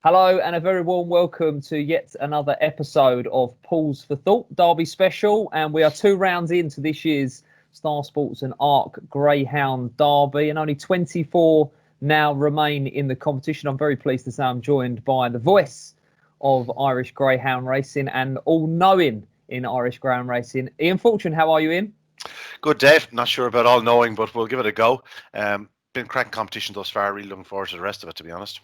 Hello and a very warm welcome to yet another episode of Paws For Thought Derby Special, and we are 2 rounds into this year's Star Sports and Arc Greyhound Derby, and only 24 now remain in the competition. I'm very pleased to say I'm joined by the voice of Irish Greyhound racing and all-knowing in Irish Greyhound racing, Ian Fortune. How are you, Ian? Good, Dave. Not sure about all knowing, but we'll give it a go. Been cracking competition thus far. Really looking forward to the rest of it, to be honest.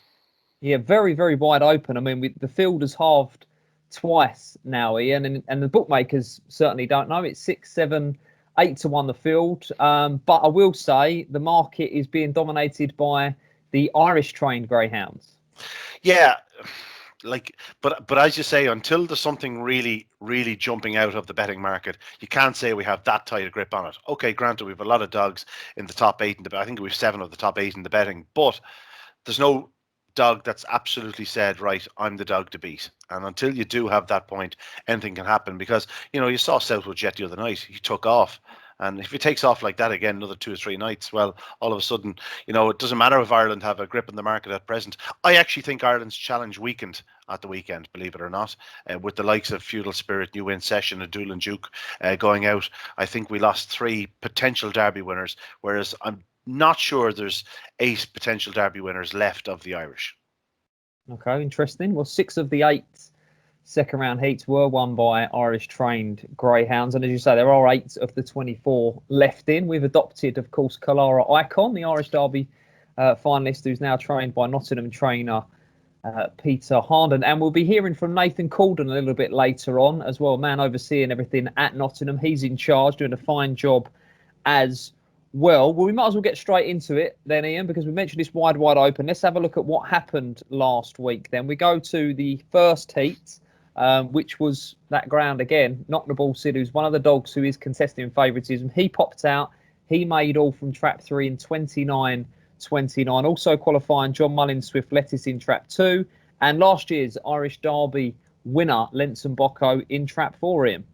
Yeah, very, very wide open. I mean, the field has halved twice now, Ian, and the bookmakers certainly don't know. It's 6, 7, 8 to 1 the field. But I will say the market is being dominated by the Irish trained greyhounds. Yeah, but as you say, until there's something really, really jumping out of the betting market, you can't say we have that tight a grip on it. Okay, granted, we've a lot of dogs in the top eight I think we've 7 of the top 8 in the betting, but there's no dog that's absolutely said, right, I'm the dog to beat. And until you do have that point, anything can happen, because you saw Southwood Jet the other night. He took off, and if he takes off like that again another 2 or 3 nights, well, all of a sudden, it doesn't matter if Ireland have a grip in the market at present. I actually think Ireland's challenge weakened at the weekend, believe it or not, with the likes of Feudal Spirit, New In Session, and Doolin Duke going out. I think we lost 3 potential Derby winners, whereas I'm not sure there's 8 potential Derby winners left of the Irish. Okay, interesting. Well, 6 of the 8 second round heats were won by Irish trained greyhounds, and as you say, there are 8 of the 24 left in. We've adopted, of course, Kalara Icon, the Irish Derby finalist, who's now trained by Nottingham trainer Peter Harnden, and we'll be hearing from Nathan Calden a little bit later on as well, man overseeing everything at Nottingham. He's in charge, doing a fine job as well. We might as well get straight into it then, Ian, because we mentioned this wide open. Let's have a look at what happened last week then. We go to the first heat, which was that ground again. Knocknable Sid, who's one of the dogs who is contesting favouritism. He popped out. He made all from trap 3 in 29.29. Also qualifying John Mullins Swift Lettuce in trap 2. And last year's Irish Derby winner, Lenson Bocco, in trap 4, Ian.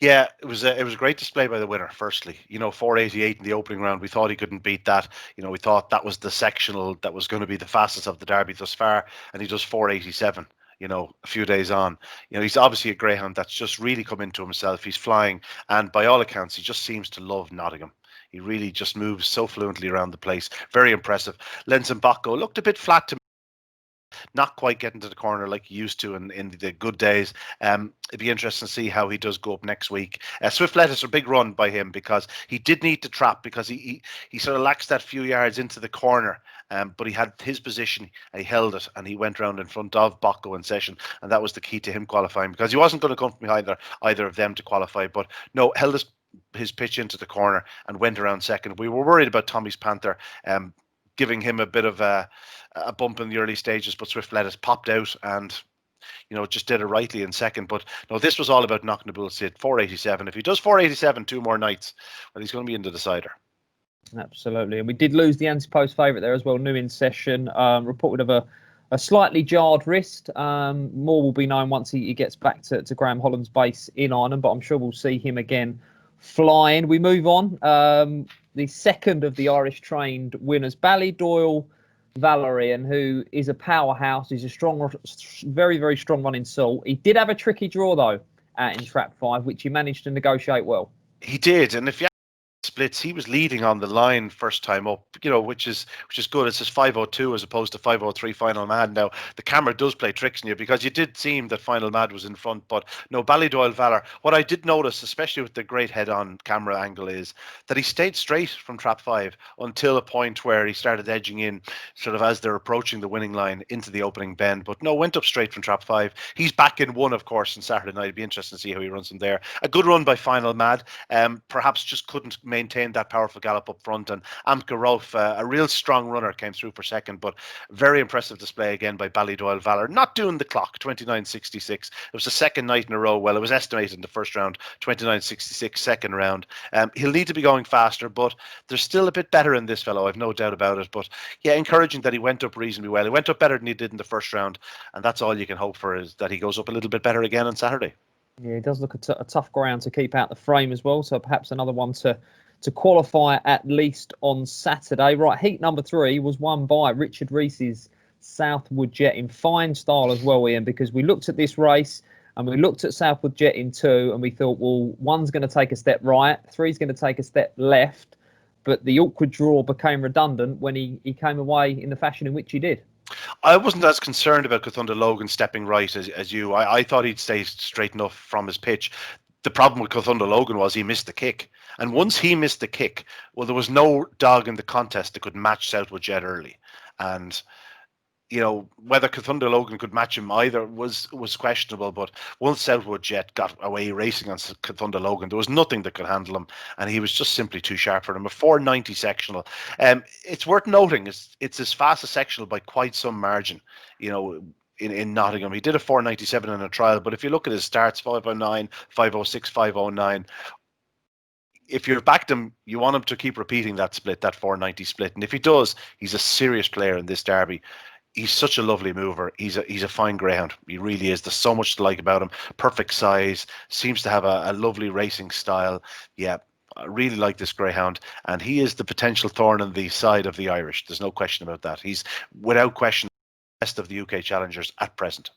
Yeah, it was a great display by the winner. Firstly, 488 in the opening round. We thought he couldn't beat that. We thought that was the sectional that was going to be the fastest of the Derby thus far, and he does 487. A few days on. He's obviously a greyhound that's just really come into himself. He's flying, and by all accounts, he just seems to love Nottingham. He really just moves so fluently around the place. Very impressive. Lenson Bocco looked a bit flat to me. Not quite getting to the corner like he used to in the good days. It'd be interesting to see how he does go up next week. Swift Lettuce, a big run by him, because he did need to trap, because he sort of lacks that few yards into the corner. But he had his position, and he held it, and he went round in front of Bocco in session, and that was the key to him qualifying, because he wasn't going to come from behind either of them to qualify. But no, held his pitch into the corner and went around second. We were worried about Tommy's Panther, giving him a bit of a bump in the early stages, but Swift Lettuce popped out and just did it rightly in second. But no, this was all about Knocknable Sid, 487. If he does 487 2 more nights, well, he's going to be in the decider. Absolutely. And we did lose the anti-post favourite there as well, New In Session, reported of a slightly jarred wrist. More will be known once he gets back to Graham Holland's base in Ireland, but I'm sure we'll see him again flying. We move on. The second of the Irish trained winners, Ballydoyle Valerian, who is a powerhouse. He's a strong, very, very strong one in salt. He did have a tricky draw, though, in trap 5, which he managed to negotiate well. He did. And if you splits, he was leading on the line first time up, which is good. It says 5:02 as opposed to 5:03 Final Mad. Now the camera does play tricks on you, because you did seem that Final Mad was in front, but no, Ballydoyle Valor. What I did notice, especially with the great head-on camera angle, is that he stayed straight from trap 5 until a point where he started edging in, sort of as they're approaching the winning line into the opening bend. But no, went up straight from trap 5. He's back in 1, of course, on Saturday night. It'd be interesting to see how he runs from there. A good run by Final Mad. Perhaps just couldn't maintain that powerful gallop up front, and Amka Rolf, a real strong runner, came through for second. But very impressive display again by Ballydoyle Valor, not doing the clock. 29.66. It was the second night in a row. Well, it was estimated in the first round, 29.66 second round. He'll need to be going faster, but there's still a bit better in this fellow, I've no doubt about it. But yeah, encouraging that he went up reasonably well. He went up better than he did in the first round, and that's all you can hope for, is that he goes up a little bit better again on Saturday. Yeah, it does look a tough ground to keep out the frame as well, so perhaps another one to qualify at least on Saturday. Right, heat number 3 was won by Richard Reese's Southwood Jet in fine style as well, Ian, because we looked at this race and we looked at Southwood Jet in 2 and we thought, well, 1's going to take a step right, 3's going to take a step left, but the awkward draw became redundant when he came away in the fashion in which he did. I wasn't as concerned about Cathunda Logan stepping right as you. I thought he'd stay straight enough from his pitch. The problem with Cathunda Logan was he missed the kick. And once he missed the kick, well, there was no dog in the contest that could match Southwood Jet early. And whether Cathunda Logan could match him either was questionable. But once Southwood Jet got away racing on Cathunda Logan, there was nothing that could handle him, and he was just simply too sharp for him. A 490 sectional. It's worth noting it's his fastest sectional by quite some margin. In Nottingham, he did a 497 in a trial, but if you look at his starts, 509, 506, 509. If you've backed him, you want him to keep repeating that split, that 490 split, and if he does, he's a serious player in this derby. He's such a lovely mover. He's a fine greyhound. He really is. There's so much to like about him. Perfect size. Seems to have a lovely racing style. Yeah, I really like this greyhound, and he is the potential thorn in the side of the Irish. There's no question about that. He's without question the best of the UK challengers at present.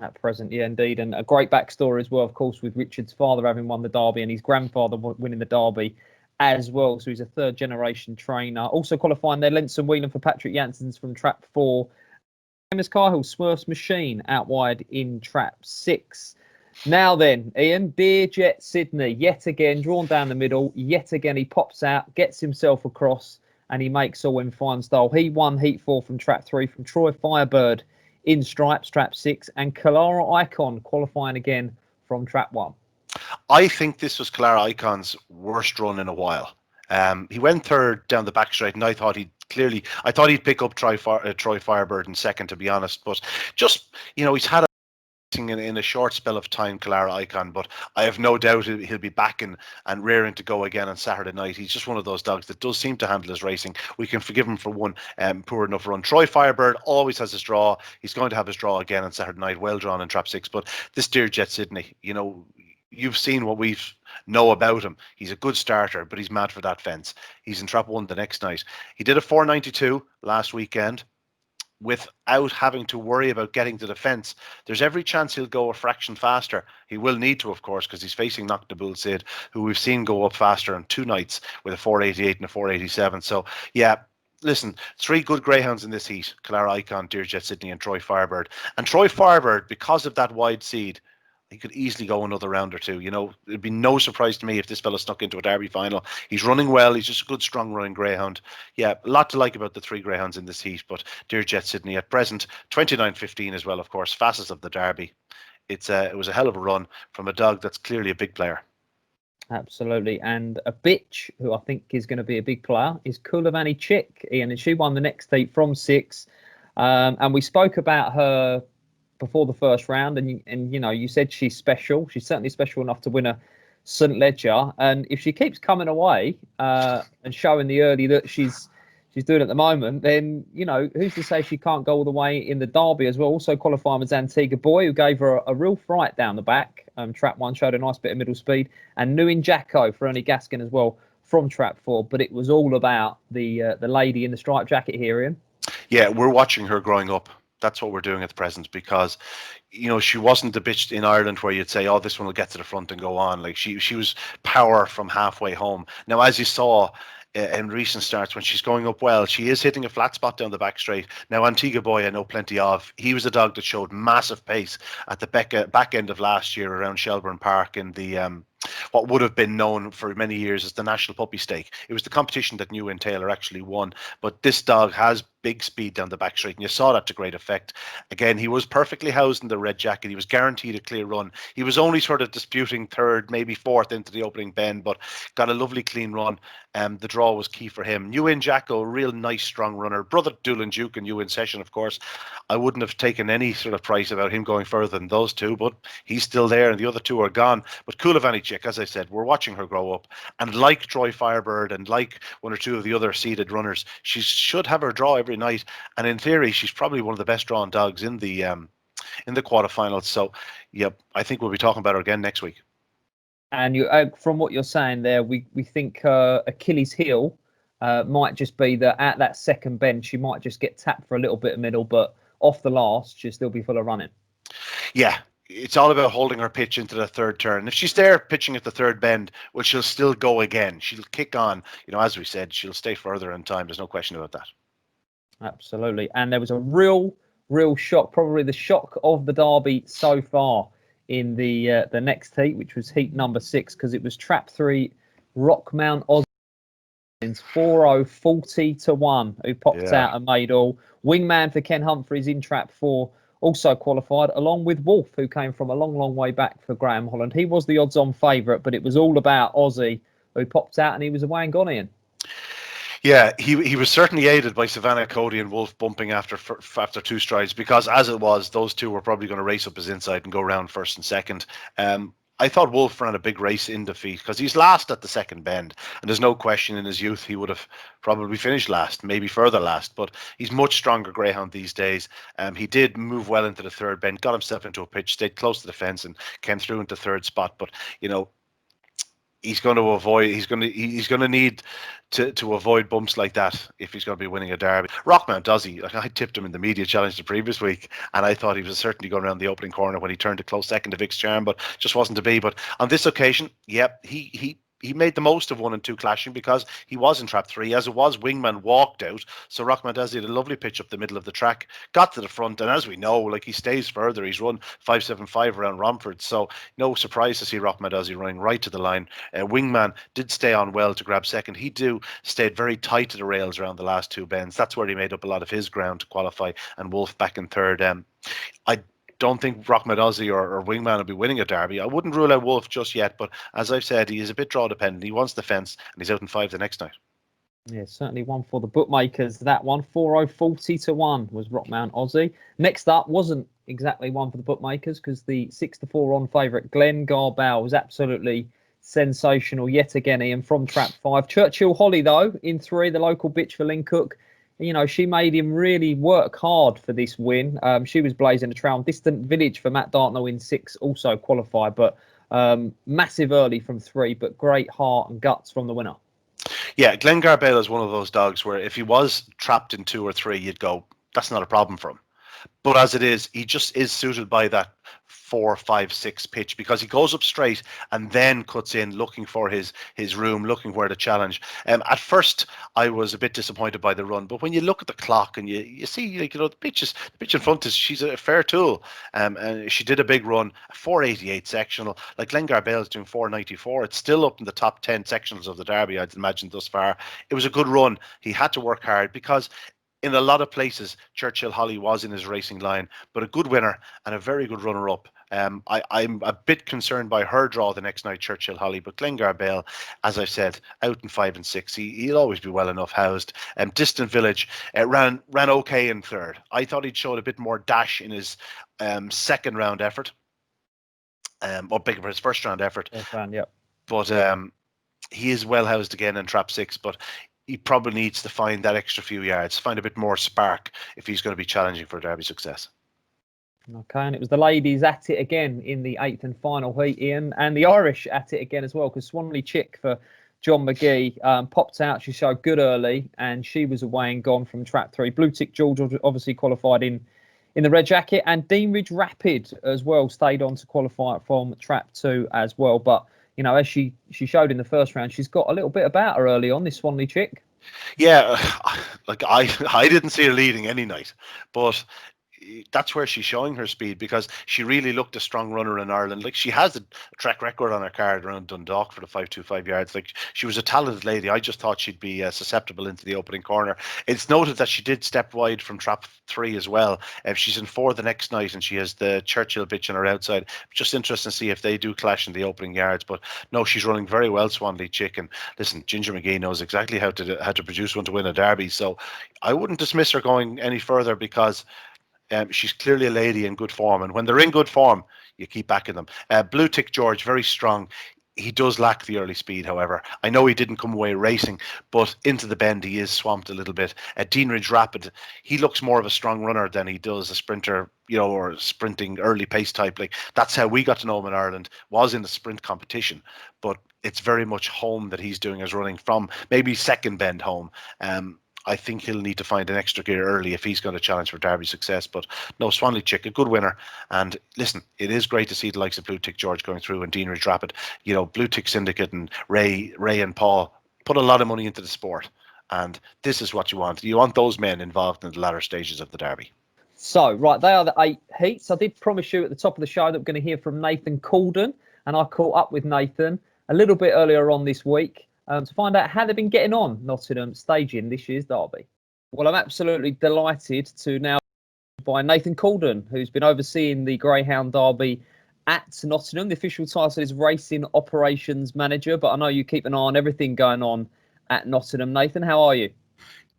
At present, yeah, indeed. And a great backstory as well, of course, with Richard's father having won the Derby and his grandfather winning the Derby as well. So he's a third generation trainer. Also qualifying there, Lenson Whelan for Patrick Janssens from Trap 4. Amos Cahill, Smurf's Machine out wide in Trap 6. Now then, Ian, Beer Jet Sydney, yet again, drawn down the middle. Yet again, he pops out, gets himself across, and he makes all in fine style. He won Heat 4 from Trap 3 from Troy Firebird in Stripes, Trap 6, and Kalara Icon qualifying again from Trap 1. I think this was Kalara Icon's worst run in a while. He went third down the back straight, and I thought he'd pick up Troy Firebird in second, to be honest. But just, he's had in a short spell of time, Kalara Icon, but I have no doubt he'll be back and rearing to go again on Saturday night. He's just one of those dogs that does seem to handle his racing. We can forgive him for one poor enough run. Troy Firebird always has his draw. He's going to have his draw again on Saturday night, well drawn in Trap 6. But this Dear Jet Sydney, you've seen what we know about him. He's a good starter, but he's mad for that fence. He's in Trap 1 the next night. He did a 492 last weekend without having to worry about getting to the fence. There's every chance he'll go a fraction faster. He will need to, of course, because he's facing Noctable Sid, who we've seen go up faster on 2 nights with a 488 and a 487. So, yeah, listen, 3 good greyhounds in this heat. Kalara Icon, Dear Jet Sydney and Troy Firebird. And Troy Firebird, because of that wide seed, he could easily go another round or two. It'd be no surprise to me if this fella snuck into a Derby final. He's running well. He's just a good, strong running greyhound. Yeah, a lot to like about the 3 greyhounds in this heat. But Dear Jet Sydney at present, 29.15 as well, of course, fastest of the Derby. It was a hell of a run from a dog that's clearly a big player. Absolutely. And a bitch who I think is going to be a big player is Kulavani Chick, Ian, and she won the next heat from 6. And we spoke about her before the first round, and you said she's special. She's certainly special enough to win a St. Ledger, and if she keeps coming away and showing the early that she's doing at the moment, then who's to say she can't go all the way in the Derby as well. Also qualifying was Antigua Boy, who gave her a real fright down the back. Trap 1 showed a nice bit of middle speed, and Nuin Jacko for Ernie Gaskin as well from Trap 4. But it was all about the lady in the striped jacket here, Ian. Yeah, we're watching her growing up. That's what we're doing at the present, because she wasn't the bitch in Ireland where you'd say, oh, this one will get to the front and go on. Like she was power from halfway home. Now, as you saw in recent starts, when she's going up well, she is hitting a flat spot down the back straight. Now, Antigua Boy, I know plenty of. He was a dog that showed massive pace at the back end of last year around Shelbourne Park in the what would have been known for many years as the National Puppy Stake. It was the competition that Nuin Taylor actually won. But this dog has big speed down the back straight, and you saw that to great effect. Again, he was perfectly housed in the red jacket. He was guaranteed a clear run. He was only sort of disputing third, maybe fourth into the opening bend, but got a lovely clean run. The draw was key for him. Nuin Jacko, a real nice, strong runner. Brother Doolan Duke and Nuin Session, of course. I wouldn't have taken any sort of price about him going further than those 2, but he's still there, and the other 2 are gone. But Kulavani Chick, as I said, we're watching her grow up, and like Troy Firebird and like 1 or 2 of the other seeded runners, she should have her draw every night, and in theory she's probably one of the best drawn dogs in the quarterfinals. So yeah, I think we'll be talking about her again next week. And from what you're saying there, we think Achilles heel Might just be that at that second bend, she might just get tapped for a little bit of middle, but off the last, she'll still be full of running. Yeah, it's all about holding her pitch into the third turn. If she's there pitching at the third bend, well, she'll still go again. She'll kick on. As we said, she'll stay further in time. There's no question about that. Absolutely. And there was a real shock, probably the shock of the Derby so far in the next heat, which was heat number 6, because it was trap 3, Rockmount Oz. 4-0, 40-1, who popped out and made all. Wingman for Ken Humphreys in trap 4 also qualified, along with Wolf, who came from a long way back for Graham Holland. He was the odds-on favourite, but it was all about Aussie, who popped out, and he was away and gone, Ian. Yeah, he was certainly aided by Savannah Cody and Wolf bumping after 2 strides, because as it was, those two were probably going to race up his inside and go round first and second. I thought Wolf ran a big race in defeat because he's last at the second bend, and there's no question in his youth he would have probably finished last, maybe further last, but he's much stronger greyhound these days. He did move well into the third bend, got himself into a pitch, stayed close to the fence and came through into third spot, but he's going to avoid. He's going to need to avoid bumps like that if he's going to be winning a derby. Rockmount does he? I tipped him in the media challenge the previous week, and I thought he was certainly going around the opening corner when he turned a close second to Vic's Charm, but just wasn't to be. But on this occasion, he made the most of 1 and 2 clashing because he was in trap 3. As it was, Wingman walked out, so Rockmandazzi had a lovely pitch up the middle of the track, got to the front, and as we know, he stays further. He's run 5.75 around Romford, so no surprise to see Rockmandazzi running right to the line. Wingman did stay on well to grab second. He stayed very tight to the rails around the last 2 bends. That's where he made up a lot of his ground to qualify, and Wolf back in third. I don't think Rockmad Aussie or Wingman will be winning a derby. I wouldn't rule out Wolf just yet, but as I've said, he is a bit draw dependent. He wants the fence, and he's out in 5 the next night. Yeah, certainly one for the bookmakers. That one, 4-0, 40-1 was Rockmount Aussie. Next up wasn't exactly one for the bookmakers because the 6-4 on favourite Glen Garbell was absolutely sensational yet again, Ian, from trap 5. Churchill Holly, though, in 3, the local bitch for Lynn Cook. She made him really work hard for this win. She was blazing a trail. Distant Village for Matt Dartnell in 6 also qualified, but massive early from 3, but great heart and guts from the winner. Yeah, Glen Garbell is one of those dogs where if he was trapped in 2 or 3, you'd go, that's not a problem for him. But as it is, he just is suited by that 4, 5, 6 pitch because he goes up straight and then cuts in looking for his room, looking where to challenge. At first, I was a bit disappointed by the run, but when you look at the clock and you see, the pitch in front is she's a fair tool. And she did a big run, 4.88 sectional. Like Glen Garbell is doing 4.94. It's still up in the top 10 sectionals of the Derby, I'd imagine thus far. It was a good run. He had to work hard because in a lot of places, Churchill Holly was in his racing line, but a good winner and a very good runner-up. I'm a bit concerned by her draw the next night, Churchill Holly, but Glen Garbell, as I said, out in 5 and 6. He'll always be well enough housed. Distant Village ran okay in 3rd. I thought he'd showed a bit more dash in his second round effort, or bigger for his first round effort. Yep. But he is well housed again in trap 6, but he probably needs to find that extra few yards, find a bit more spark if he's going to be challenging for Derby success. Okay, and it was the ladies at it again in the 8th and final heat, Ian, and the Irish at it again as well, because Swanley Chick for John McGee popped out. She showed good early, and she was away and gone from trap 3. Blue Tick George obviously qualified in the red jacket, and Dean Ridge Rapid as well stayed on to qualify from trap 2 as well. But as she showed in the first round, she's got a little bit about her early on, this Swanley Chick. Yeah, I didn't see her leading any night, but that's where she's showing her speed because she really looked a strong runner in Ireland. She has a track record on her card around Dundalk for the 5.25 yards. She was a talented lady. I just thought she'd be susceptible into the opening corner. It's noted that she did step wide from trap 3 as well. She's in 4 the next night and she has the Churchill bitch on her outside. Just interesting to see if they do clash in the opening yards. But no, she's running very well, Swanley Chick. And listen, Ginger McGee knows exactly how to produce one to win a derby. So I wouldn't dismiss her going any further because she's clearly a lady in good form, and when they're in good form, you keep backing them. Blue Tick George, very strong. He does lack the early speed, however. I know he didn't come away racing, but into the bend he is swamped a little bit. At Dean Ridge Rapid, he looks more of a strong runner than he does a sprinter, or sprinting early pace type. Like, that's how we got to know him in Ireland, was in the sprint competition. But it's very much home that he's doing his running from, maybe second bend home. I think he'll need to find an extra gear early if he's going to challenge for Derby success. But no, Swanley Chick, a good winner. And listen, it is great to see the likes of Blue Tick George going through and Dean Ridge Rapid. Blue Tick Syndicate and Ray and Paul put a lot of money into the sport. And this is what you want. You want those men involved in the latter stages of the Derby. So, right, they are the 8 heats. I did promise you at the top of the show that we're going to hear from Nathan Calden. And I caught up with Nathan a little bit earlier on this week to find out how they've been getting on Nottingham staging this year's Derby. Well, I'm absolutely delighted to now by Nathan Calden, who's been overseeing the Greyhound Derby at Nottingham. The official title is Racing Operations Manager, but I know you keep an eye on everything going on at Nottingham. Nathan, how are you?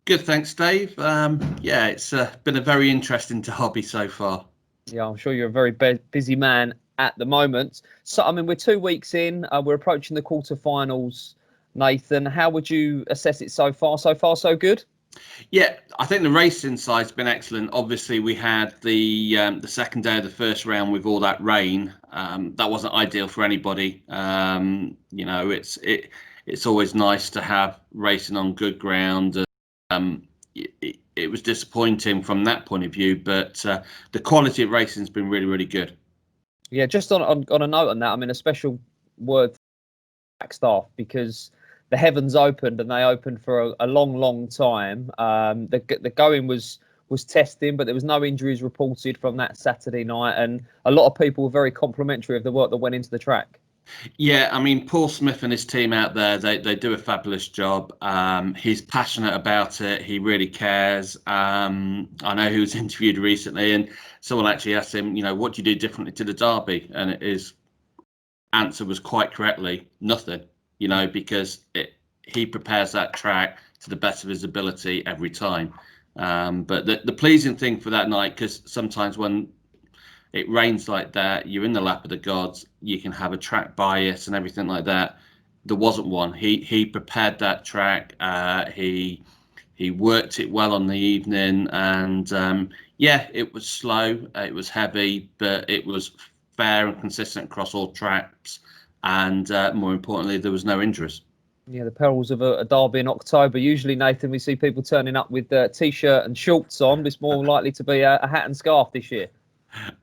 Good, thanks, Dave. Yeah, it's been a very interesting derby so far. Yeah, I'm sure you're a very busy man at the moment. So, I mean, we're 2 weeks in. We're approaching the quarterfinals. Nathan, how would you assess it so far? So far, so good? Yeah, I think the racing side's been excellent. Obviously, we had the second day of the first round with all that rain. That wasn't ideal for anybody. It's always nice to have racing on good ground. It was disappointing from that point of view, but the quality of racing has been really, really good. Yeah, just on a note on that, I mean, a special word for track staff, because the heavens opened and they opened for a long, long time. The going was testing, but there was no injuries reported from that Saturday night, and a lot of people were very complimentary of the work that went into the track. Yeah, I mean, Paul Smith and his team out there, they do a fabulous job. He's passionate about it. He really cares. I know he was interviewed recently and someone actually asked him, what do you do differently to the Derby? And his answer was quite correctly, nothing, because he prepares that track to the best of his ability every time. But the pleasing thing for that night, because sometimes when it rains like that, you're in the lap of the gods, you can have a track bias and everything like that. There wasn't one. He prepared that track. He worked it well on the evening, and it was slow, it was heavy, but it was fair and consistent across all tracks, and more importantly, there was no injuries. Yeah, the perils of a derby in October. Usually, Nathan, we see people turning up with t-shirt and shorts on. It's more likely to be a hat and scarf this year.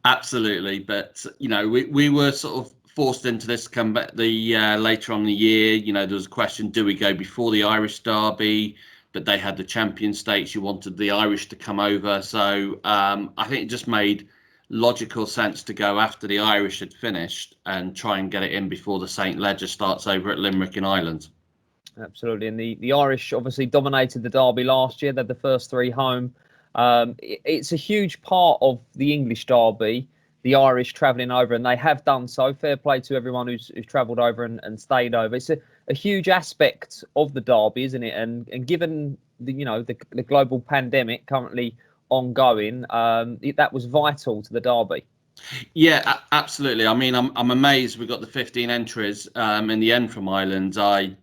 Absolutely, but we were sort of forced into this come back later on in the year. There was a question: do we go before the Irish Derby? But they had the Champion Stakes. You wanted the Irish to come over, so I think it just made logical sense to go after the Irish had finished and try and get it in before the St. Leger starts over at Limerick in Ireland. Absolutely, and the Irish obviously dominated the Derby last year. They had the first 3 home. It's a huge part of the English Derby, the Irish travelling over, and they have done so. Fair play to everyone who's travelled over and stayed over. It's a huge aspect of the Derby, isn't it? And given the global pandemic currently ongoing, that was vital to the Derby. Yeah, absolutely. I mean, I'm amazed we got the 15 entries in the end from Ireland. I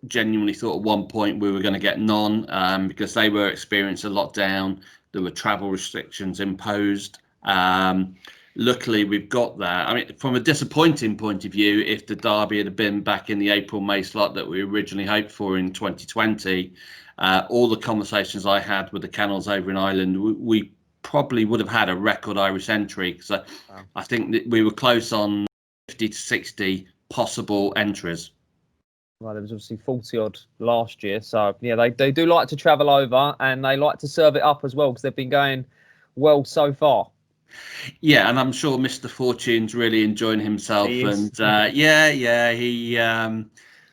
genuinely thought at one point we were going to get none because they were experiencing a lockdown. There were travel restrictions imposed. Luckily, we've got that. I mean, from a disappointing point of view, if the Derby had been back in the April-May slot that we originally hoped for in 2020, all the conversations I had with the kennels over in Ireland, we probably would have had a record Irish entry, because I think that we were close on 50 to 60 possible entries. Well, there was obviously 40 odd last year. So, yeah, they do like to travel over, and they like to serve it up as well, because they've been going well so far. Yeah, and I'm sure Mr. Fortune's really enjoying himself. And he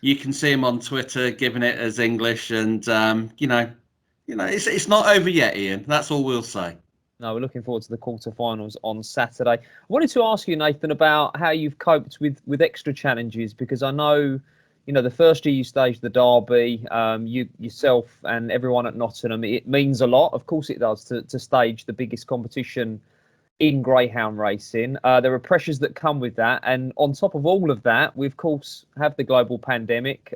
you can see him on Twitter giving it as English, and it's not over yet, Ian. That's all we'll say. No, we're looking forward to the quarterfinals on Saturday. I wanted to ask you, Nathan, about how you've coped with extra challenges, because I know, the first year you staged the Derby, you yourself and everyone at Nottingham, it means a lot. Of course it does, to stage the biggest competition in greyhound racing. There are pressures that come with that, and on top of all of that, we of course have the global pandemic.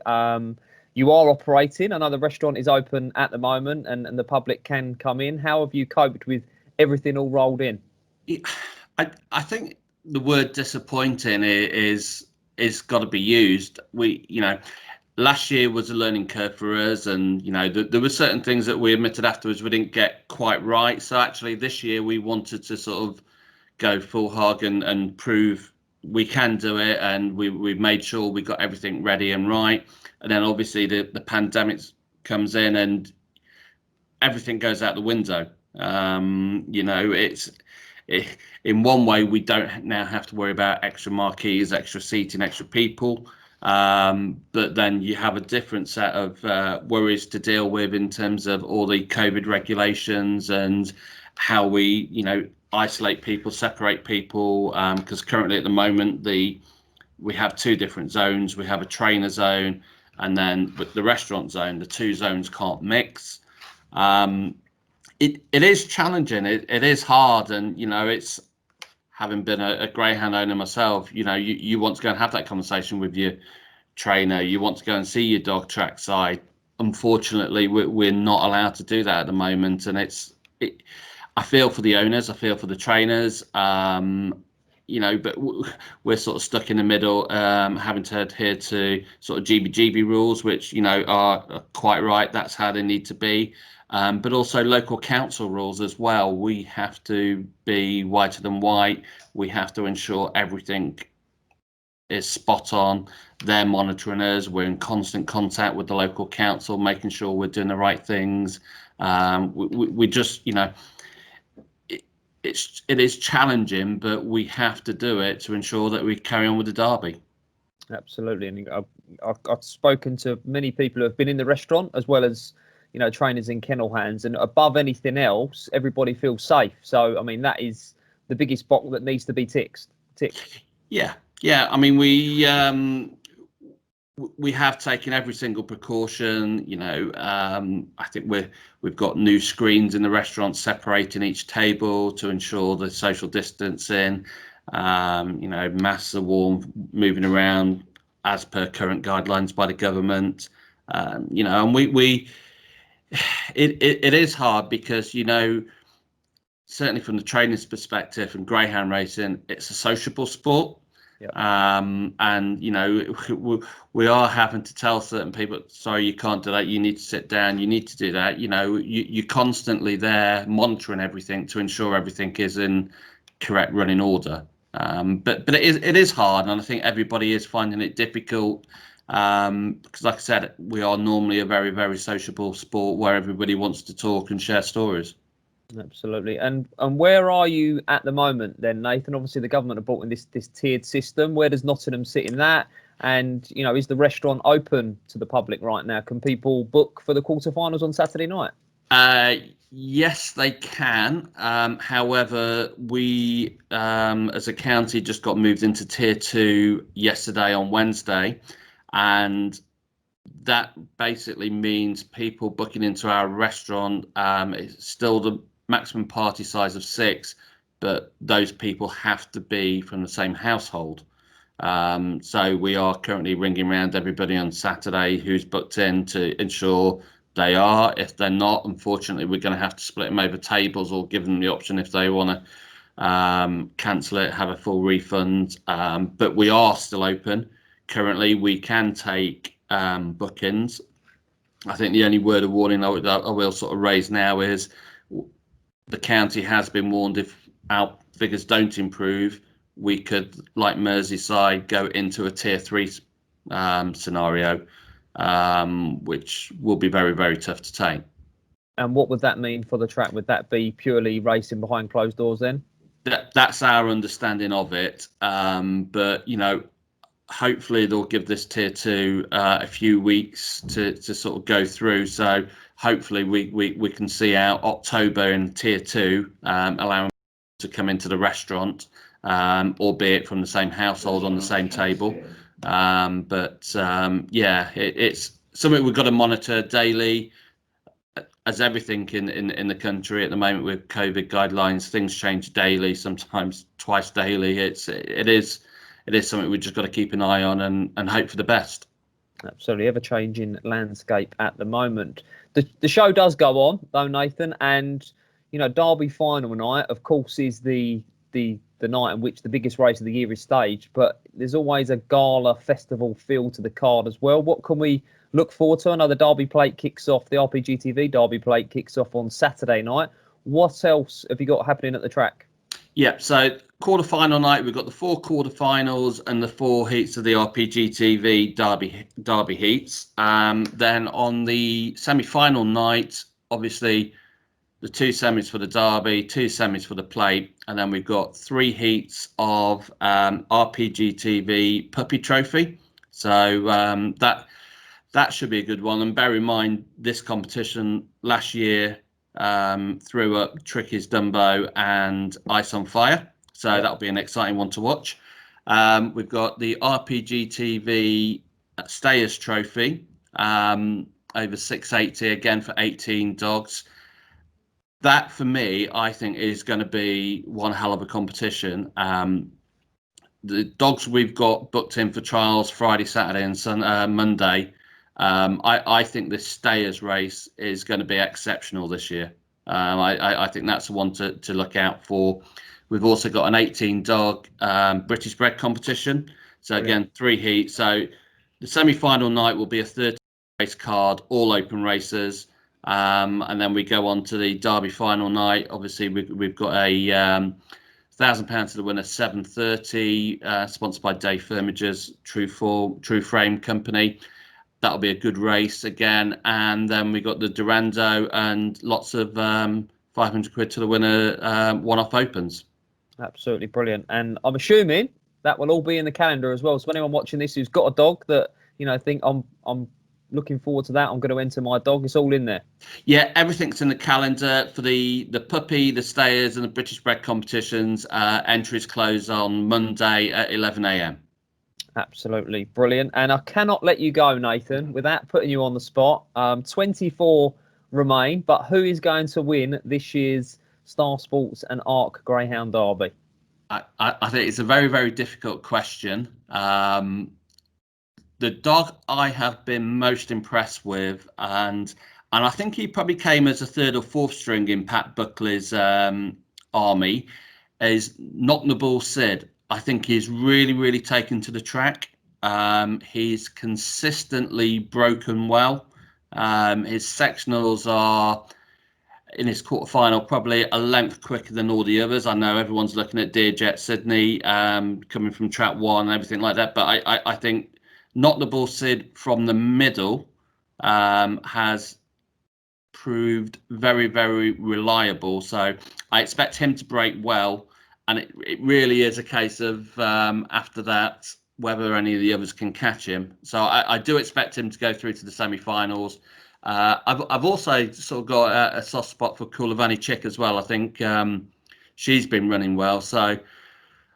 You are operating. I know the restaurant is open at the moment, and the public can come in. How have you coped with everything all rolled in? I think the word disappointing is got to be used. Last year was a learning curve for us, and there were certain things that we admitted afterwards we didn't get quite right. So actually, this year we wanted to sort of go full hog and prove we can do it, and we made sure we got everything ready and right. And then obviously the pandemic comes in and everything goes out the window. In one way, we don't now have to worry about extra marquees, extra seating, extra people. But then you have a different set of worries to deal with in terms of all the COVID regulations and how we, isolate people, separate people. Because currently at the moment, we have two different zones. We have a trainer zone, and then with the restaurant zone, the two zones can't mix. It is challenging. It is hard, and it's, having been a greyhound owner myself, you want to go and have that conversation with your trainer. You want to go and see your dog trackside. Unfortunately, we're not allowed to do that at the moment, and I feel for the owners. I feel for the trainers. But we're sort of stuck in the middle, having to adhere to sort of GBGB rules, which are quite right. That's how they need to be. But also local council rules as well. We have to be whiter than white. We have to ensure everything is spot on. They're monitoring us. We're in constant contact with the local council, making sure we're doing the right things. We just, it is challenging, but we have to do it to ensure that we carry on with the derby. Absolutely, and I've spoken to many people who have been in the restaurant as well as trainers in kennel hands, and above anything else, everybody feels safe. So, I mean, that is the biggest box that needs to be ticked. Yeah. I mean, we have taken every single precaution. I think we've got new screens in the restaurant separating each table to ensure the social distancing. Masks are worn, moving around as per current guidelines by the government. And it is hard because certainly from the trainer's perspective and greyhound racing, it's a sociable sport. Yep. And we are having to tell certain people, sorry, you can't do that, you need to sit down, you need to do that. You're constantly there monitoring everything to ensure everything is in correct running order. But it is hard, and I think everybody is finding it difficult. Because like I said, we are normally a very, very sociable sport where everybody wants to talk and share stories. Absolutely. And where are you at the moment then, Nathan? Obviously the government have brought in this tiered system. Where does Nottingham sit in that? And is the restaurant open to the public right now? Can people book for the quarterfinals on Saturday night? Yes, they can. However, we as a county just got moved into tier 2 yesterday on Wednesday. And that basically means people booking into our restaurant, it's still the maximum party size of 6, but those people have to be from the same household. So we are currently ringing around everybody on Saturday who's booked in to ensure they are. If they're not, unfortunately, we're going to have to split them over tables or give them the option if they want to cancel it, have a full refund. But we are still open. Currently, we can take bookings. I think the only word of warning I will sort of raise now is the county has been warned if our figures don't improve, we could, like Merseyside, go into a tier 3 scenario, which will be very, very tough to take. And what would that mean for the track? Would that be purely racing behind closed doors then? That's our understanding of it. But hopefully they'll give this tier 2 a few weeks to sort of go through. So hopefully we can see out October in tier 2, allowing to come into the restaurant, albeit from the same household on the same table. It's something we've got to monitor daily. as everything in the country at the moment with COVID guidelines, things change daily, sometimes twice daily. It is something we've just got to keep an eye on and hope for the best. Absolutely, ever-changing landscape at the moment. The show does go on though, Nathan, and Derby final night, of course, is the night in which the biggest race of the year is staged. But there's always a gala festival feel to the card as well. What can we look forward to? I know the Derby Plate kicks off. The RPGTV Derby Plate kicks off on Saturday night. What else have you got happening at the track? Yeah, so quarter-final night, we've got the 4 quarter-finals and the 4 heats of the RPGTV Derby heats. Then on the semi-final night, obviously, the 2 semis for the Derby, 2 semis for the Plate, and then we've got 3 heats of RPGTV Puppy Trophy. So that should be a good one. And bear in mind, this competition last year threw up Tricky's Dumbo and Ice on Fire. So that'll be an exciting one to watch. We've got the RPGTV Stayers Trophy over 680 again for 18 dogs. That, for me, I think is going to be one hell of a competition. The dogs we've got booked in for trials Friday, Saturday and Monday, I think this Stayers race is going to be exceptional this year. I think that's the one to look out for. We've also got an 18-dog British bred competition. So, again, 3 heats. So the semi-final night will be a 30-race card, all open races. And then we go on to the Derby final night. Obviously, we've got a £1,000 to the winner, 7:30, sponsored by Dave Firmager's True Frame Company. That'll be a good race again. And then we got the Durando and lots of £500 to the winner one-off opens. Absolutely brilliant. And I'm assuming that will all be in the calendar as well. So anyone watching this who's got a dog that think I'm looking forward to that, I'm going to enter my dog, it's all in there. Yeah, everything's in the calendar for the puppy, the Stayers and the British bred competitions. Entries close on Monday at 11 a.m. Absolutely brilliant. And I cannot let you go, Nathan, without putting you on the spot. 24 remain, but who is going to win this year's Star Sports and Arc Greyhound Derby? I think it's a very, very difficult question. The dog I have been most impressed with, and I think he probably came as a 3rd or 4th string in Pat Buckley's army, is Knock the Bull Sid. I think he's really, really taken to the track. He's consistently broken well. His sectionals are, in his quarterfinal, probably a length quicker than all the others. I know everyone's looking at Deerjet Sydney coming from track 1 and everything like that, but I think Not the Bull Sid from the middle has proved very, very reliable. So I expect him to break well. And it really is a case of, after that, whether any of the others can catch him. So I do expect him to go through to the semi-finals. I've also sort of got a soft spot for Kulavani Chick as well. I think she's been running well. So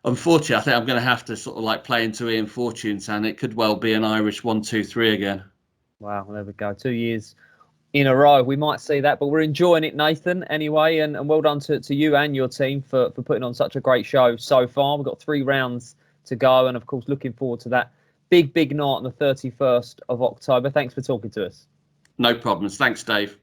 unfortunately, I think I'm going to have to sort of like play into Ian Fortune's, and it could well be an Irish 1, 2, 3 again. Wow, there we go. 2 years in a row. We might see that, but we're enjoying it, Nathan, anyway. And well done to you and your team for putting on such a great show so far. We've got 3 rounds to go. And, of course, looking forward to that big night on the 31st of October. Thanks for talking to us. No problems. Thanks, Dave.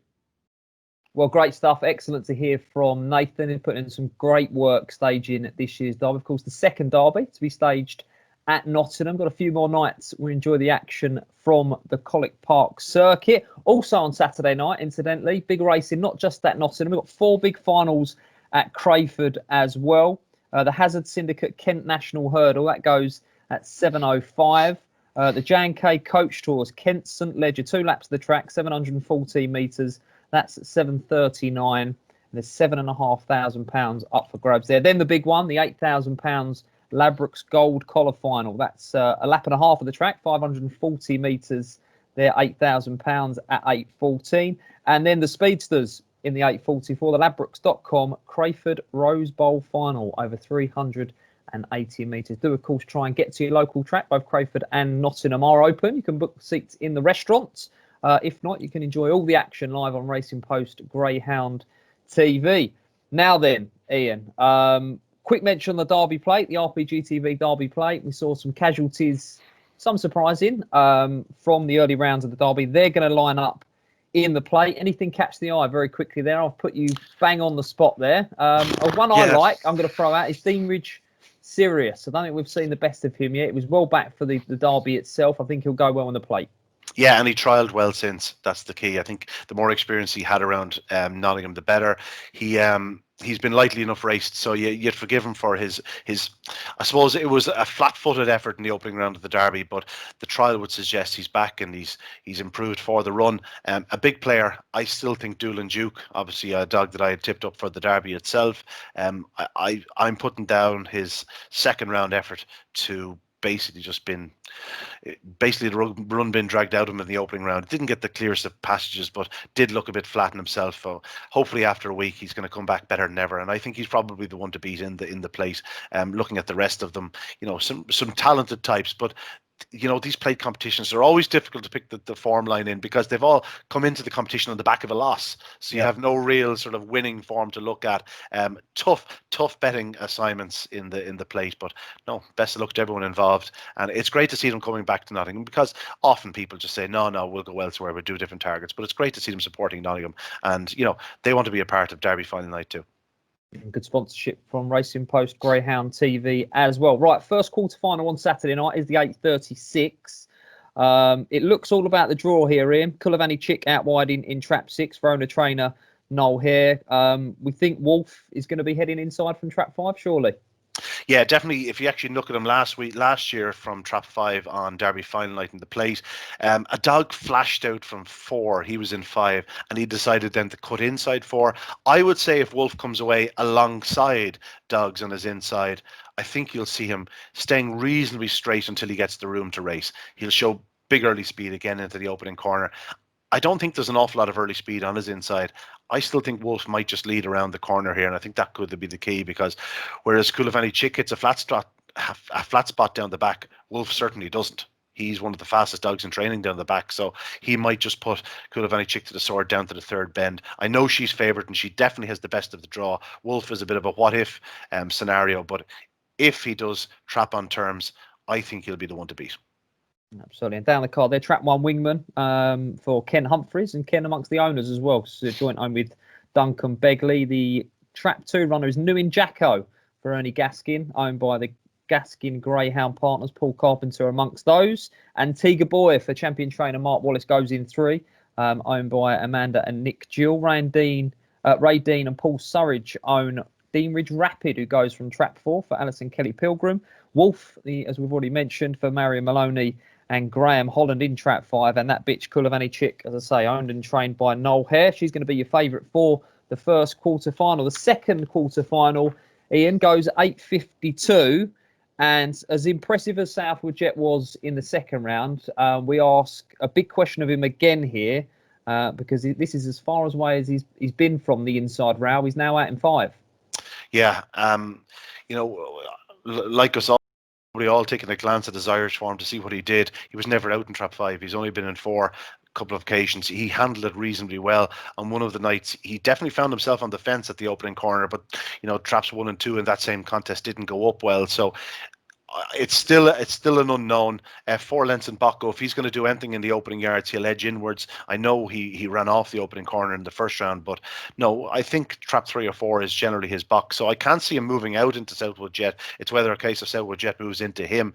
Well, great stuff. Excellent to hear from Nathan. He's putting in some great work staging this year's Derby. Of course, the second Derby to be staged at Nottingham. Got a few more nights. We enjoy the action from the Collick Park circuit. Also on Saturday night, incidentally, big racing, not just at Nottingham. We've got 4 big finals at Crayford as well. The Hazard Syndicate Kent National Hurdle, that goes at 7:05. The J&K Coach Tours, Kent St Ledger, 2 laps of the track, 714 metres. That's at 7:39. There's £7,500 up for grabs there. Then the big one, the £8,000 Ladbrokes Gold Collar Final. That's a lap and a half of the track, 540 metres there, £8,000 at 8:14. And then the Speedsters in the 8:44, the Ladbrokes.com Crayford Rose Bowl Final over 380 metres. Do, of course, try and get to your local track. Both Crayford and Nottingham are open. You can book seats in the restaurants. If not, you can enjoy all the action live on Racing Post Greyhound TV. Now then, Ian, quick mention on the Derby plate, the RPG TV Derby plate. We saw some casualties, some surprising, from the early rounds of the Derby. They're going to line up in the plate. Anything catch the eye very quickly there? I've put you bang on the spot there. One I like, I'm going to throw out, is Deanridge Sirius. I don't think we've seen the best of him yet. It was well back for the Derby itself. I think he'll go well on the plate. Yeah, and he trialled well since. That's the key. I think the more experience he had around Nottingham, the better. He's been lightly enough raced, so you'd forgive him for his. I suppose it was a flat-footed effort in the opening round of the Derby, but the trial would suggest he's back and he's improved for the run. A big player. I still think Doolan Duke, obviously a dog that I had tipped up for the Derby itself. I'm putting down his second round effort to basically the run been dragged out of him in the opening round. Didn't get the clearest of passages, but did look a bit flat in himself. So hopefully after a week he's going to come back better than ever, and I think he's probably the one to beat in the plate. Looking at the rest of them, some talented types, but these plate competitions are always difficult to pick the form line in, because they've all come into the competition on the back of a loss, so you have no real sort of winning form to look at. Tough betting assignments in the plate, but no, best of luck to everyone involved, and it's great to see them coming back to Nottingham, because often people just say no, we'll go elsewhere, we'll do different targets, but it's great to see them supporting Nottingham, and they want to be a part of Derby final night too. Good sponsorship from Racing Post Greyhound TV as well. Right, first quarter final on Saturday night is the 8:36. It looks all about the draw here, Ian. Kulavani Chick out wide in trap 6. Verona trainer Noel Hare. We think Wolf is going to be heading inside from trap 5, surely. Yeah, definitely. If you actually look at him last year from trap 5 on Derby final night in the plate, a dog flashed out from 4. He was in 5, and he decided then to cut inside 4. I would say if Wolf comes away alongside dogs on his inside, I think you'll see him staying reasonably straight until he gets the room to race. He'll show big early speed again into the opening corner. I don't think there's an awful lot of early speed on his inside. I still think Wolf might just lead around the corner here, and I think that could be the key, because whereas Kulavani Chick hits a flat spot down the back, Wolf certainly doesn't. He's one of the fastest dogs in training down the back, so he might just put Kulavani Chick to the sword down to the third bend. I know she's favoured, and she definitely has the best of the draw. Wolf is a bit of a what-if scenario, but if he does trap on terms, I think he'll be the one to beat. Absolutely. And down the card there, trap 1 wingman for Ken Humphries, and Ken amongst the owners as well. So joint owned with Duncan Begley. The trap 2 runner is Newin Jacko for Ernie Gaskin, owned by the Gaskin Greyhound partners, Paul Carpenter amongst those. And Tiga Boy for champion trainer Mark Wallace goes in 3, owned by Amanda and Nick Gill. Ray Dean and Paul Surridge own Deanridge Rapid, who goes from trap 4 for Alison Kelly Pilgrim. Wolf, as we've already mentioned, for Marion Maloney and Graham Holland in trap 5, and that bitch Kulavani Chick, as I say, owned and trained by Noel Hare. She's going to be your favourite for the first quarter final. The second quarter final, Ian, goes 8:52, and as impressive as Southwood Jet was in the second round, we ask a big question of him again here, because this is as far away as he's been from the inside row. He's now out in 5. Yeah, like us all, we all taking a glance at his Irish form to see what he did. He was never out in trap 5. He's only been in 4 a couple of occasions. He handled it reasonably well. On one of the nights, he definitely found himself on the fence at the opening corner, but traps 1 and 2 in that same contest didn't go up well. So it's still an unknown. 4 lengths in Bocco. If he's going to do anything in the opening yards, he'll edge inwards. I know he ran off the opening corner in the first round, but no, I think trap 3 or 4 is generally his box. So I can't see him moving out into Southwood Jet. It's whether a case of Southwood Jet moves into him.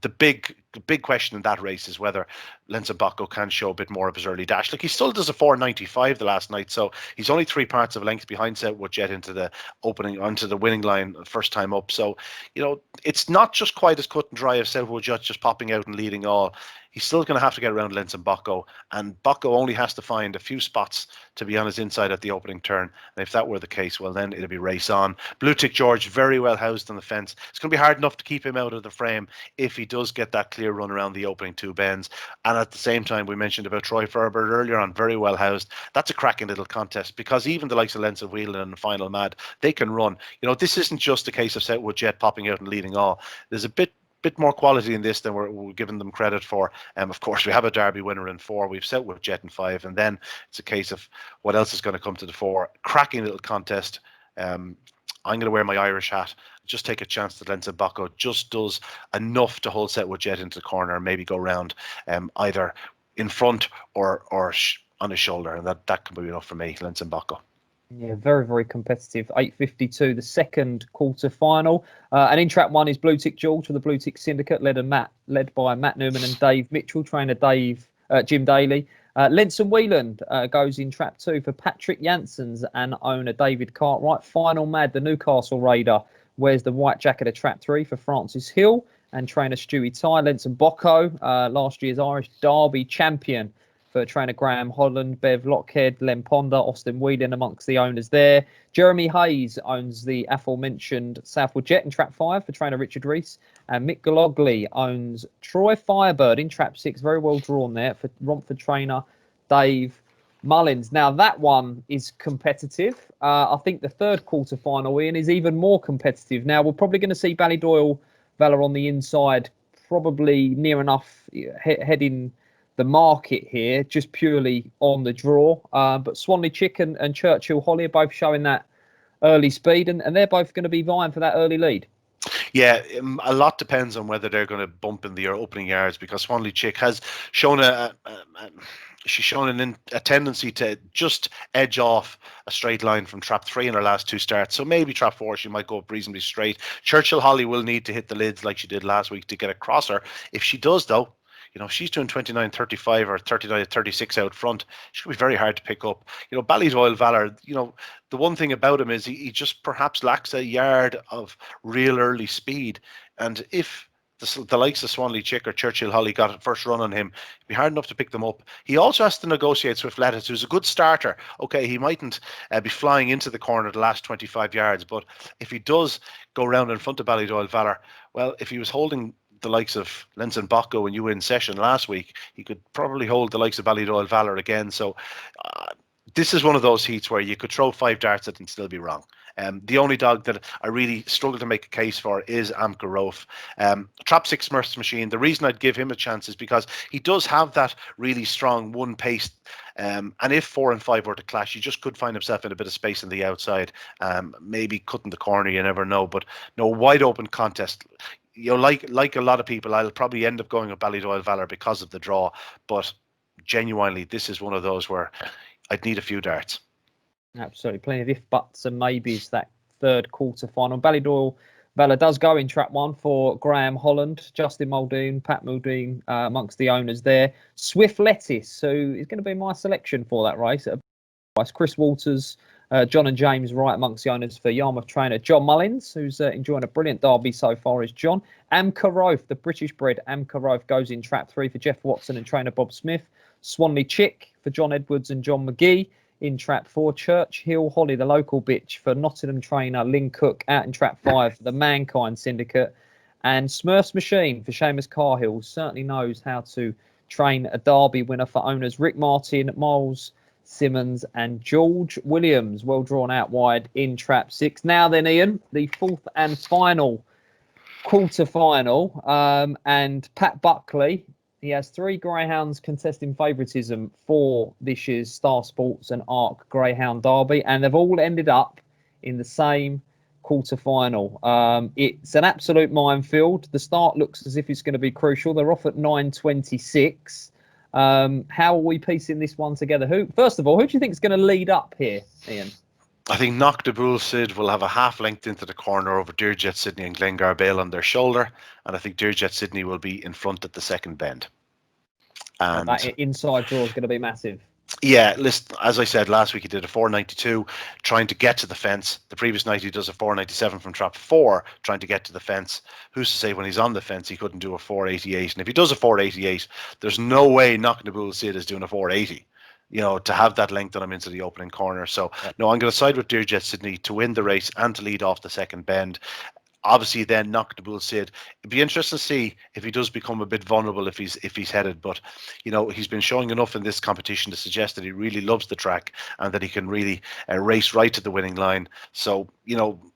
The big question in that race is whether Lenson Bocco can show a bit more of his early dash. Like, he still does a 4.95 the last night, so he's only 3 parts of a length behind Southwood Jet onto the winning line first time up. So it's not just quite as cut and dry as Southwood Jet just popping out and leading all. He's still going to have to get around Lenson Bocco, and Bocco only has to find a few spots to be on his inside at the opening turn. And if that were the case, well, then it'll be race on. Blue Tick George, very well housed on the fence. It's going to be hard enough to keep him out of the frame if he does get that clear run around the opening 2 bends. And at the same time, we mentioned about Troy Ferbert earlier on, very well housed. That's a cracking little contest, because even the likes of Lenson Whelan and Final Mad, they can run. This isn't just a case of Southwood Jet popping out and leading all. There's a bit bit more quality in this than we're giving them credit for. Of course, we have a Derby winner in 4. We've set with Jet in 5, and then it's a case of what else is going to come to the fore. Cracking little contest. I'm going to wear my Irish hat. Just take a chance that Lenson Bacco just does enough to hold set with Jet into the corner and maybe go round either in front or on his shoulder, and that can be enough for me, Lenson Bacco. Yeah, very, very competitive. 8:52, the second quarter final. And in trap 1 is Blue Tick George for the Blue Tick Syndicate, led by Matt Newman and Dave Mitchell, trainer Jim Daly. Lenson Wheeland goes in trap 2 for Patrick Janssens and owner David Cartwright. Final Mad, the Newcastle Raider, wears the white jacket of trap 3 for Francis Hill and trainer Stewie Ty. Lenson Bocco, last year's Irish Derby champion, for trainer Graham Holland, Bev Lockhead, Len Ponder, Austin Whelan amongst the owners there. Jeremy Hayes owns the aforementioned Southwood Jet in trap 5 for trainer Richard Rees. And Mick Galogley owns Troy Firebird in trap 6. Very well drawn there for Romford trainer Dave Mullins. Now, that one is competitive. I think the third quarter final, Ian, is even more competitive. Now, we're probably going to see Ballydoyle Valor on the inside, probably near enough heading the market here, just purely on the draw. But Swanley Chick and Churchill Holly are both showing that early speed, and they're both going to be vying for that early lead. Yeah, a lot depends on whether they're going to bump in the opening yards, because Swanley Chick has shown a tendency to just edge off a straight line from trap 3 in her last 2 starts. So maybe trap 4 she might go up reasonably straight. Churchill Holly will need to hit the lids like she did last week to get across her. If she does, though, she's doing 29.35 or 39.36 out front. She's going to be very hard to pick up. Ballydoyle Valor, the one thing about him is he just perhaps lacks a yard of real early speed. And if the likes of Swanley Chick or Churchill Holly got a first run on him, it'd be hard enough to pick them up. He also has to negotiate Swift Lettuce, who's a good starter. Okay, he mightn't be flying into the corner the last 25 yards, but if he does go round in front of Ballydoyle Valor, well, if he was holding the likes of Lenson Bocco when you were in session last week, he could probably hold the likes of Ballydoyle Valor again. So this is one of those heats where you could throw 5 darts at it and still be wrong. The only dog that I really struggle to make a case for is Amka Rofe. Trap 6 Smurfs Machine, the reason I'd give him a chance is because he does have that really strong one pace. And if 4 and 5 were to clash, he just could find himself in a bit of space on the outside, maybe cutting the corner, you never know. But no, wide open contest. Like a lot of people, I'll probably end up going with Ballydoyle Valor because of the draw. But genuinely, this is one of those where I'd need a few darts. Absolutely, plenty of if, buts and maybes that third quarter final. Ballydoyle Valor does go in trap 1 for Graham Holland, Justin Muldoon, Pat Muldoon amongst the owners there. Swift Lettuce, who is going to be my selection for that race. Chris Walters, John and James Wright amongst the owners for Yarmouth trainer John Mullins, who's enjoying a brilliant derby so far, is John. Amka Rofe, the British-bred Amka Rofe, goes in trap 3 for Jeff Watson and trainer Bob Smith. Swanley Chick for John Edwards and John McGee in trap 4. Churchill Holly, the local bitch, for Nottingham trainer Lynn Cook, out in trap 5 for the Mankind Syndicate. And Smurfs Machine for Seamus Carhill, certainly knows how to train a derby winner for owners Rick Martin, Miles Simmons and George Williams, well drawn out wide in trap 6. Now then, Ian, the fourth and final quarter final, and Pat Buckley, he has 3 Greyhounds contesting favouritism for this year's Star Sports and ARC Greyhound Derby, and they've all ended up in the same quarter final. It's an absolute minefield. The start looks as if it's going to be crucial. They're off at 9.26. How are we piecing this one together? First of all, who do you think is going to lead up here, Ian? I think Knock the Bull Sid will have a half length into the corner over Dearjet Sydney and Glengar Bale on their shoulder, and I think Dearjet Sydney will be in front at the second bend. And that inside draw is going to be massive. Yeah, listen, as I said last week, he did a 4.92 trying to get to the fence. The previous night he does a 4.97 from trap 4 trying to get to the fence. Who's to say when he's on the fence he couldn't do a 4.88? And if he does a 4.88, there's no way Knocking the Bull Sid is doing a 4.80. To have that length on him into the opening corner. So, no, I'm going to side with Dearjet Sydney to win the race and to lead off the second bend. obviously then Knockable Sid. It'd be interesting to see if he does become a bit vulnerable if he's headed. But he's been showing enough in this competition to suggest that he really loves the track and that he can really race right to the winning line. So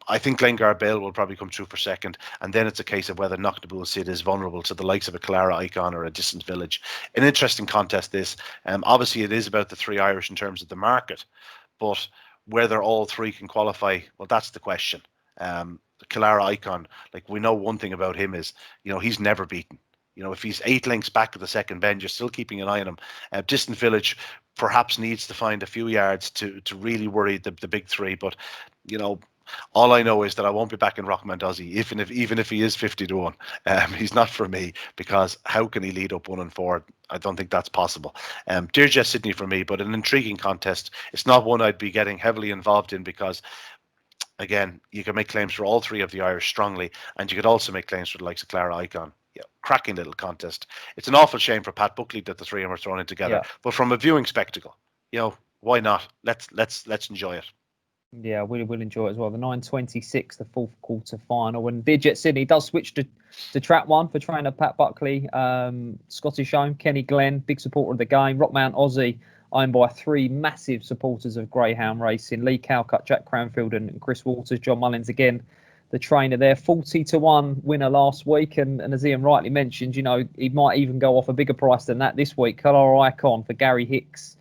I think Glengar Bale will probably come through for second, and then it's a case of whether Knockable Sid is vulnerable to the likes of a Clara Icon or a Distant Village. An interesting contest this. Obviously it is about the three Irish in terms of the market, but whether all three can qualify, well, that's the question. Clara Icon, like, we know one thing about him is, he's never beaten. If he's 8 lengths back at the second bend, you're still keeping an eye on him. Distant Village perhaps needs to find a few yards to really worry the big three. But, all I know is that I won't be back in Rockman Dozzy, even if he is 50-1. He's not for me, because how can he lead up 1 and 4? I don't think that's possible. Dear Sydney for me, but an intriguing contest. It's not one I'd be getting heavily involved in, because again, you can make claims for all three of the Irish strongly, and you could also make claims for the likes of Clara Icon. Yeah, cracking little contest. It's an awful shame for Pat Buckley that the three of them are thrown in together. Yeah. But from a viewing spectacle, why not? Let's enjoy it. Yeah, we will enjoy it as well. The 9:26, the fourth quarter final, and Dear Sydney does switch to track 1 for trainer Pat Buckley. Scottish home, Kenny Glenn, big supporter of the game. Rockmount Aussie, owned by 3 massive supporters of Greyhound racing: Lee Calcutt, Jack Cranfield, and Chris Waters. John Mullins again, the trainer there. 40-1 winner last week, and as Ian rightly mentioned, he might even go off a bigger price than that this week. Colour Icon for Gary Hicks.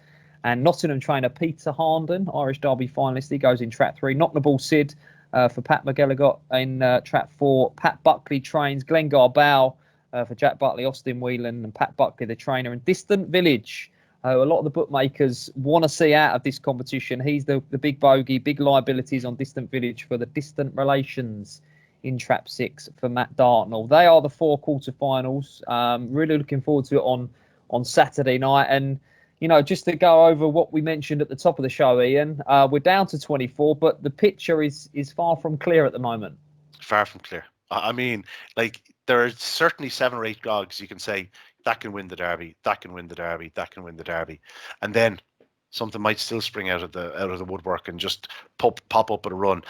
And Nottingham trainer Peter Harnden, Irish Derby finalist, he goes in track 3. Knockable Sid for Pat McGilligot in track 4. Pat Buckley trains Glengar Bow for Jack Buckley, Austin Whelan, and Pat Buckley, the trainer. And Distant Village, a lot of the bookmakers want to see out of this competition. He's the big bogey, big liabilities on Distant Village for the Distant Relations in trap 6 for Matt Dartnell. They are the 4 quarterfinals. Really looking forward to it on Saturday night. And just to go over what we mentioned at the top of the show, Ian, we're down to 24, but the picture is far from clear at the moment. Far from clear. I mean, like, there are certainly 7 or 8 dogs you can say that can win the Derby, that can win the Derby, that can win the Derby, and then something might still spring out of the woodwork and just pop up at a run.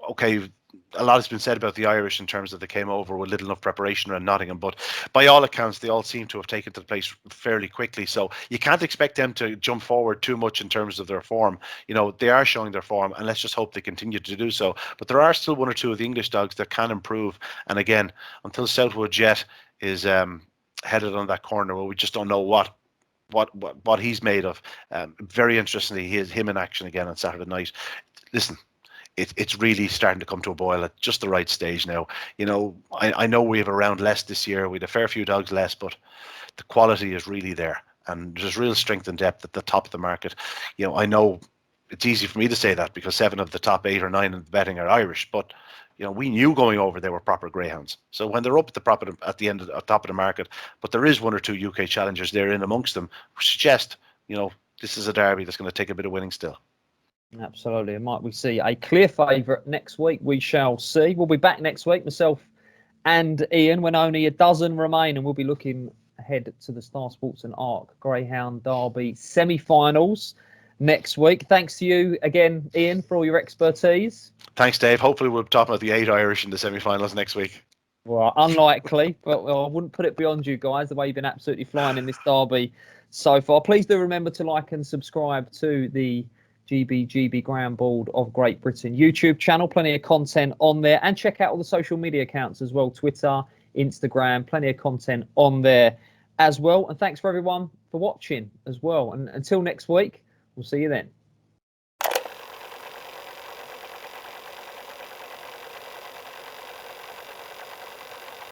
Okay, a lot has been said about the Irish in terms of they came over with little enough preparation around Nottingham, but by all accounts, they all seem to have taken to the place fairly quickly. So you can't expect them to jump forward too much in terms of their form. They are showing their form, and let's just hope they continue to do so. But there are still 1 or 2 of the English dogs that can improve. And again, until Southwood Jet is headed on that corner, well, we just don't know what he's made of. Very interestingly, him in action again on Saturday night. Listen, it's really starting to come to a boil at just the right stage now. I know we have a round less this year. We had a fair few dogs less, but the quality is really there. And there's real strength and depth at the top of the market. I know it's easy for me to say that because 7 of the top 8 or 9 in the betting are Irish, but we knew going over they were proper greyhounds. So when they're up at the end of the top of the market, but there is 1 or 2 UK challengers there in amongst them, which suggest this is a derby that's going to take a bit of winning still. Absolutely. And might we see a clear favourite next week? We shall see. We'll be back next week, myself and Ian, when only a dozen remain, and we'll be looking ahead to the Star Sports and Arc Greyhound Derby semi-finals next week. Thanks to you again, Ian, for all your expertise. Thanks, Dave. Hopefully we'll be talking about the 8 Irish in the semi-finals next week. Well, unlikely, but I wouldn't put it beyond you guys, the way you've been absolutely flying in this derby so far. Please do remember to like and subscribe to the GB Ground Board of Great Britain YouTube channel. Plenty of content on there, and check out all the social media accounts as well: Twitter, Instagram. Plenty of content on there as well. And thanks for everyone for watching as well. And until next week, we'll see you then.